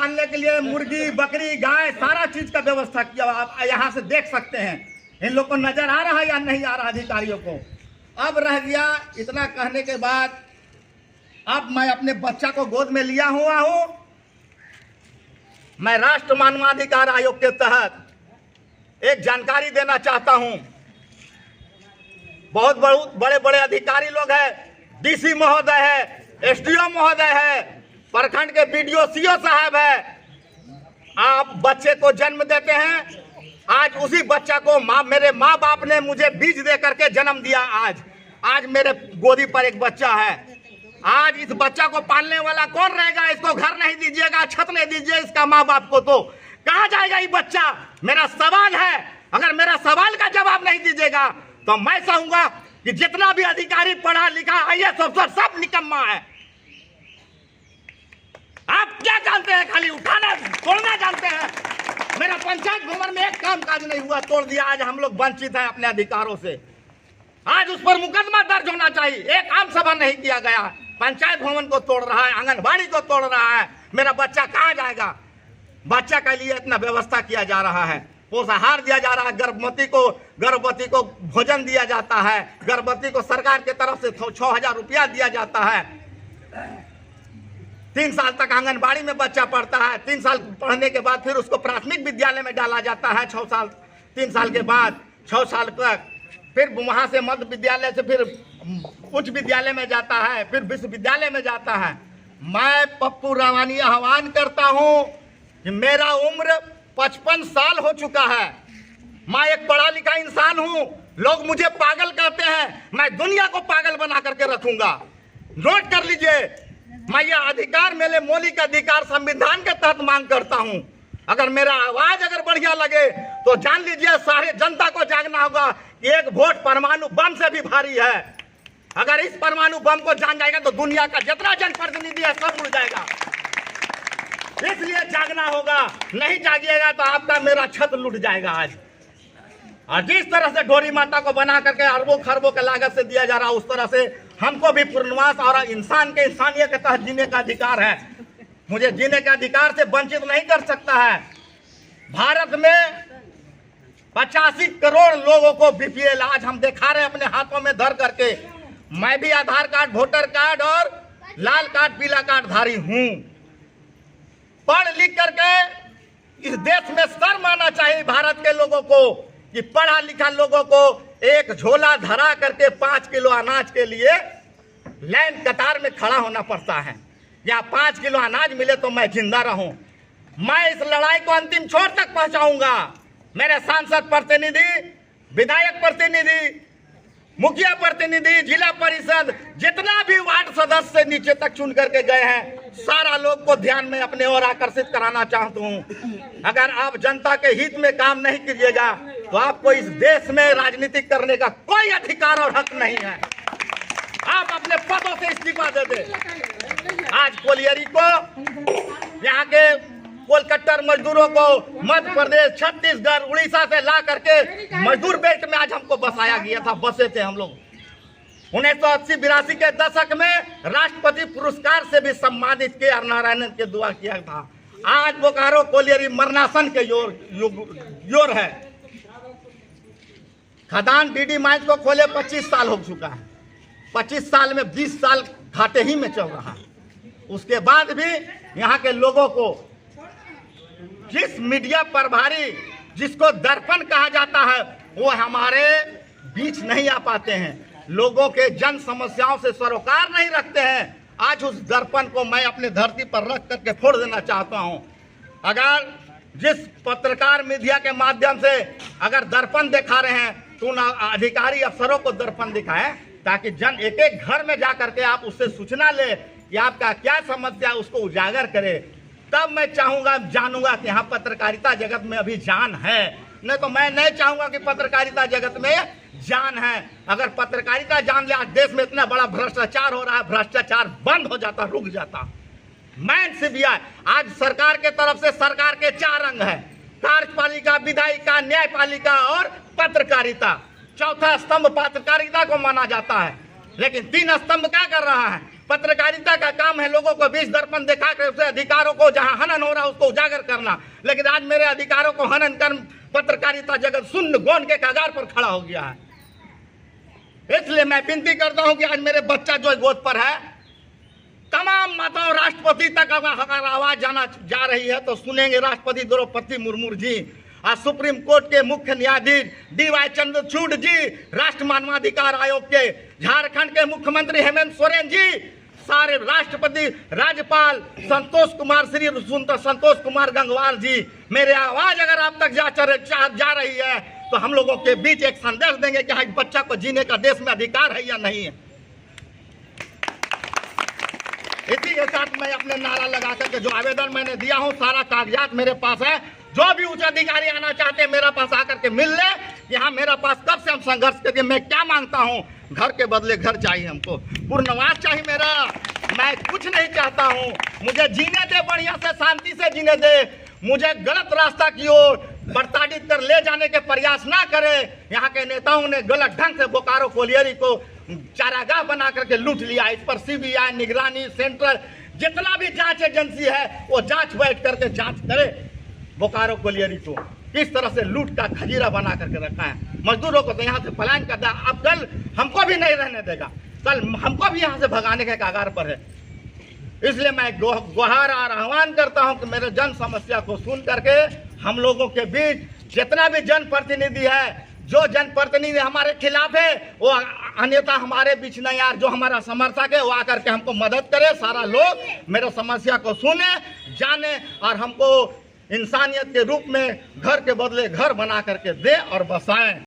पालने के लिए मुर्गी, बकरी, गाय, सारा चीज का व्यवस्था किया। आप यहाँ से देख सकते हैं। इन लोग को नजर आ रहा है या नहीं आ रहा अधिकारियों को? अब रह गया इतना कहने के बाद, अब मैं अपने बच्चा को गोद में लिया हुआ हूं। मैं राष्ट्र मानवाधिकार आयोग के तहत एक जानकारी देना चाहता हूं। बहुत बड़े बड़े अधिकारी लोग हैं, डीसी महोदय है, एसडीओ महोदय है, प्रखंड के बीडीओ सीओ साहब है। आप बच्चे को जन्म देते हैं, आज उसी बच्चा को मेरे माँ बाप ने मुझे बीज दे करके जन्म दिया। आज मेरे गोदी पर एक बच्चा है। आज इस बच्चा को पालने वाला कौन रहेगा? इसको घर नहीं दीजिएगा, छत नहीं दीजिए इसका माँ बाप को, तो कहाँ जाएगा ये बच्चा? मेरा सवाल है, अगर मेरा सवाल का जवाब नहीं दीजिएगा तो मैं चाहूंगा कि जितना भी अधिकारी पढ़ा लिखा IAS अफसर सब निकम्मा है। आप क्या जानते हैं? खाली उठाना तोड़ना जानते हैं। मेरा पंचायत भवन में एक काम काज नहीं हुआ, तोड़ दिया। आज हम लोग वंचित हैं अपने अधिकारों से। आज उस पर मुकदमा दर्ज होना चाहिए। एक आम सभा नहीं किया गया, पंचायत भवन को तोड़ रहा है, आंगनबाड़ी को तोड़ रहा है। मेरा बच्चा कहाँ जाएगा? बच्चा के लिए इतना व्यवस्था किया जा रहा है, पोषाहार दिया जा रहा है, गर्भवती को भोजन दिया जाता है, गर्भवती को सरकार की तरफ से 6,000 रुपया दिया जाता है। 3 साल तक आंगनबाड़ी में बच्चा पढ़ता है। 3 साल पढ़ने के बाद फिर उसको प्राथमिक विद्यालय में डाला जाता है। 3 साल के बाद 6 साल तक फिर वहां से मध्य विद्यालय से फिर उच्च विद्यालय में जाता है, फिर विश्वविद्यालय में जाता है। मैं पप्पू रामानी आह्वान करता हूं कि मेरा उम्र 55 साल हो चुका है। मैं एक पढ़ा लिखा इंसान हूं। लोग मुझे पागल कहते हैं, मैं दुनिया को पागल बना करके रखूंगा। नोट कर लीजिए, मैं यह अधिकार, मेरे मौलिक अधिकार संविधान के तहत मांग करता हूं। अगर मेरा आवाज अगर बढ़िया लगे तो जान लीजिए सारे जनता को जागना होगा कि एक वोट परमाणु बम से भी भारी है। अगर इस परमाणु बम को जान जाएगा तो दुनिया का जितना जनप्रतिनिधि है सब उड़ जाएगा। इसलिए जागना होगा, नहीं जागिएगा तो आपका मेरा छत लूट जाएगा आज। और जिस तरह से डोरी माता को बना करके अरबों खरबों के लागत से दिया जा रहा है, उस तरह से हमको भी पूर्णवास और इंसान के इंसानियत के तहत जीने का अधिकार है। मुझे जीने के अधिकार से वंचित नहीं कर सकता है। भारत में 85 करोड़ लोगों को BPL आज हम दिखा रहे हैं अपने हाथों में धर करके। मैं भी आधार कार्ड, वोटर कार्ड और लाल कार्ड, पीला कार्ड धारी हूं। पढ़ लिख करके इस देश में शर्म आना चाहिए भारत के लोगों को कि पढ़ा लिखा लोगों को एक झोला धरा करके 5 किलो अनाज के लिए लाइन कतार में खड़ा होना पड़ता है। या 5 किलो अनाज मिले तो मैं जिंदा रहूं। मैं इस लड़ाई को अंतिम छोर तक पहुंचाऊंगा। मेरे सांसद प्रतिनिधि, विधायक प्रतिनिधि, मुखिया प्रतिनिधि, जिला परिषद, जितना भी वार्ड सदस्य से नीचे तक चुन करके गए हैं, सारा लोग को ध्यान में अपने ओर आकर्षित कराना चाहता हूं। अगर आप जनता के हित में काम नहीं कीजिएगा तो आपको इस देश में राजनीति करने का कोई अधिकार और हक नहीं है। आप अपने पदों से इस्तीफा दे दे। आज कोलियरी को, यहाँ के कोलकाता मजदूरों को मध्य प्रदेश, छत्तीसगढ़, उड़ीसा से ला करके मजदूर बेल्ट में आज हमको बसाया गया था। बसे थे हम लोग। 1980-82 के दशक में राष्ट्रपति पुरस्कार से भी सम्मानित किया, नारायणन के दुआ किया था। आज बोकारो कोलियरी मरनासन के योर है। खदान DD माइंस को खोले 25 साल हो चुका है। 25 साल में 20 साल घाटे ही में चल रहा है। उसके बाद भी यहाँ के लोगों को जिस मीडिया प्रभारी, जिसको दर्पण कहा जाता है, वो हमारे बीच नहीं आ पाते हैं। लोगों के जन समस्याओं से सरोकार नहीं रखते हैं। आज उस दर्पण को मैं अपने धरती पर रख करके फोड़ देना चाहता हूं। अगर जिस पत्रकार मीडिया के माध्यम से अगर दर्पण दिखा रहे हैं तो उन अधिकारी अफसरों को दर्पण दिखाएं, ताकि जन एक एक घर में जा करके आप उससे सूचना ले कि आपका क्या समस्या है, उसको उजागर करे। तब मैं चाहूंगा, जानूंगा कि यहाँ पत्रकारिता जगत में अभी जान है। नहीं तो मैं नहीं चाहूंगा कि पत्रकारिता जगत में जान है। अगर पत्रकारिता जान ले, आज देश में इतना बड़ा भ्रष्टाचार हो रहा है, भ्रष्टाचार बंद हो जाता, रुक जाता। मैन से भी आज सरकार के तरफ से सरकार के 4 अंग है: कार्यपालिका, विधायिका, न्यायपालिका और पत्रकारिता। चौथा स्तंभ पत्रकारिता को माना जाता है, लेकिन 3 स्तंभ क्या कर रहा है? पत्रकारिता का काम है लोगों को बीच दर्पण दिखा कर उसके अधिकारों को जहां हनन हो रहा है उसको उजागर करना, लेकिन आज मेरे अधिकारों को हनन कर पत्रकारिता जगत शून्य गौन के कगार पर खड़ा हो गया है। इसलिए मैं विनती करता हूं कि आज मेरे बच्चा जो गोद पर है, तमाम माताओं राष्ट्रपति तक अगर आवाज जाना जा रही है तो सुनेंगे राष्ट्रपति द्रौपदी मुर्मू जी, आज सुप्रीम कोर्ट के मुख्य न्यायाधीश DY चंद्रचूड़ जी, राष्ट्रीय मानवाधिकार आयोग के झारखंड के मुख्यमंत्री हेमंत सोरेन जी, सारे राष्ट्रपति, राज्यपाल संतोष कुमार गंगवार जी, मेरे आवाज अगर आप तक जा रही है तो हम लोगों के बीच एक संदेश देंगे कि हाँ, बच्चा को जीने का देश में अधिकार है या नहीं है। इसी के साथ मैं अपने नारा लगा करके जो आवेदन मैंने दिया हूँ, सारा कागजात मेरे पास है, जो भी उच्च अधिकारी आना चाहते हैं मेरे पास आकर के मिल ले कि हाँ, मेरा पास कब से हम संघर्ष करके मैं क्या मांगता हूँ, घर के बदले घर चाहिए, हमको पूर्णवास चाहिए मेरा, मैं कुछ नहीं चाहता हूँ, मुझे जीने दे, बढ़िया से शांति से जीने दे, मुझे गलत रास्ता की ओर प्रताड़ित कर ले जाने के प्रयास ना करे। यहाँ के नेताओं ने गलत ढंग से बोकारो कोलियरी को चारागाह बना करके लूट लिया। इस पर CBI, निगरानी, सेंट्रल जितना भी जांच एजेंसी है वो जांच बैठ करके जांच करे बोकारो कोलियरी को किस तरह से लूट का खजीरा बना करके रखा है। मजदूरों को तो यहाँ से पलायन करता है, अब कल हमको भी नहीं रहने देगा, कल हमको भी यहाँ से भगाने के कगार पर है। इसलिए मैं गुहार और आह्वान करता हूँ कि मेरे जन समस्या को सुन करके हम लोगों के बीच जितना भी जनप्रतिनिधि है, जो जनप्रतिनिधि हमारे खिलाफ है वो अन्यथा हमारे बीच नहीं यार, जो हमारा समर्थक है वो आकर के हमको मदद करे, सारा लोग मेरे समस्या को सुने, जाने और हमको इंसानियत के रूप में घर के बदले घर बना करके दे और बसाएं।